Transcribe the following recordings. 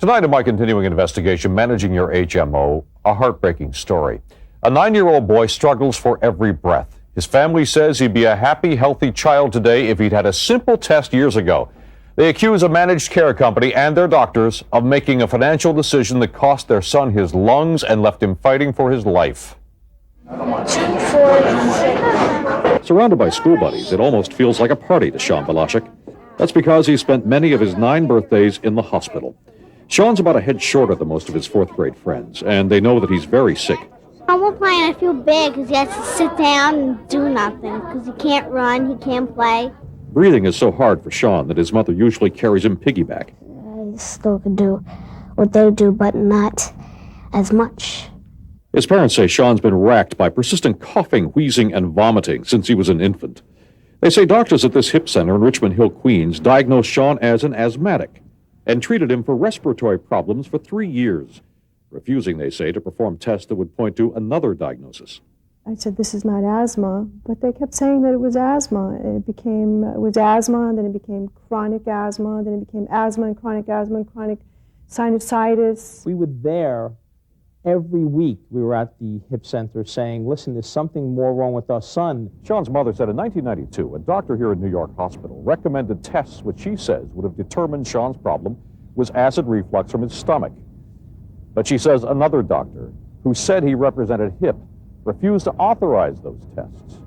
Tonight in my continuing investigation, Managing Your HMO, a heartbreaking story. A 9-year-old boy struggles for every breath. His family says he'd be a happy, healthy child today if he'd had a simple test years ago. They accuse a managed care company and their doctors of making a financial decision that cost their son his lungs and left him fighting for his life. Surrounded by school buddies, it almost feels like a party to Sean Balashik. That's because he spent many of his 9 birthdays in the hospital. Sean's about a head shorter than most of his 4th grade friends, and they know that he's very sick. I'm playing, I feel big because he has to sit down and do nothing because he can't run, he can't play. Breathing is so hard for Sean that his mother usually carries him piggyback. I still can do what they do, but not as much. His parents say Sean's been racked by persistent coughing, wheezing, and vomiting since he was an infant. They say doctors at this hip center in Richmond Hill, Queens, diagnosed Sean as an asthmatic and treated him for respiratory problems for 3 years, refusing, they say, to perform tests that would point to another diagnosis. I said, this is not asthma, but they kept saying that it was asthma. It was asthma, and then it became chronic asthma, then it became asthma and chronic sinusitis. We were there every week. We were at the hip center saying, listen, there's something more wrong with our son. Sean's mother said in 1992, a doctor here at New York Hospital recommended tests which she says would have determined Sean's problem was acid reflux from his stomach. But she says another doctor, who said he represented HIP, refused to authorize those tests,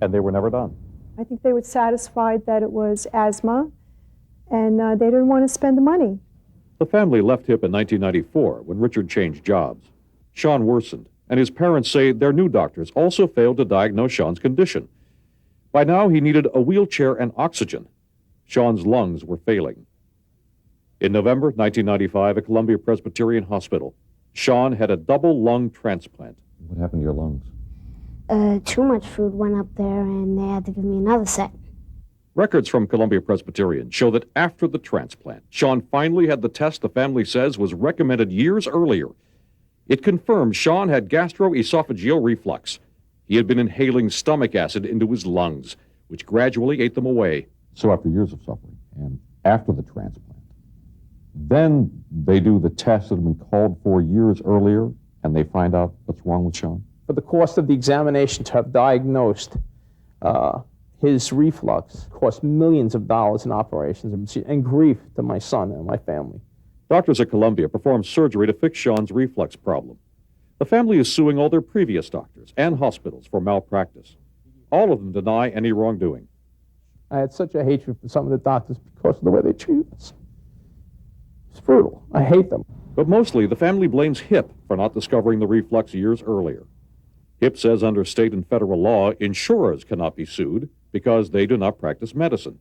and they were never done. I think they were satisfied that it was asthma, and they didn't want to spend the money. The family left HIP in 1994 when Richard changed jobs. Sean worsened, and his parents say their new doctors also failed to diagnose Sean's condition. By now, he needed a wheelchair and oxygen. Sean's lungs were failing. In November 1995 at Columbia Presbyterian Hospital, Sean had a double lung transplant. What happened to your lungs? Too much food went up there, and they had to give me another set. Records from Columbia Presbyterian show that after the transplant, Sean finally had the test the family says was recommended years earlier. It confirmed Sean had gastroesophageal reflux. He had been inhaling stomach acid into his lungs, which gradually ate them away. So after years of suffering, and after the transplant, then they do the test that had been called for years earlier, and they find out what's wrong with Sean? For the cost of the examination to have diagnosed his reflux cost millions of dollars in operations and grief to my son and my family. Doctors at Columbia performed surgery to fix Sean's reflux problem. The family is suing all their previous doctors and hospitals for malpractice. All of them deny any wrongdoing. I had such a hatred for some of the doctors because of the way they treated us. It's brutal. I hate them. But mostly, the family blames HIP for not discovering the reflux years earlier. HIP says under state and federal law, insurers cannot be sued because they do not practice medicine.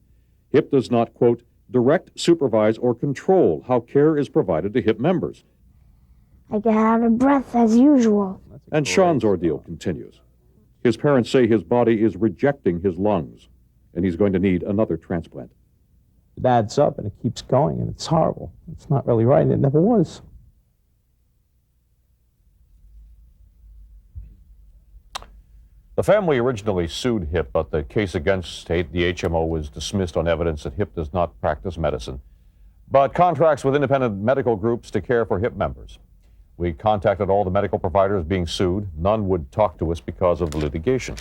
HIP does not, quote, direct, supervise, or control how care is provided to HIP members. I get out of breath as usual. And Sean's ordeal continues. His parents say his body is rejecting his lungs, and he's going to need another transplant. It adds up, and it keeps going, and it's horrible. It's not really right, and it never was. The family originally sued HIP, but the case against the HMO was dismissed on evidence that HIP does not practice medicine, but contracts with independent medical groups to care for HIP members. We contacted all the medical providers being sued. None would talk to us because of the litigation.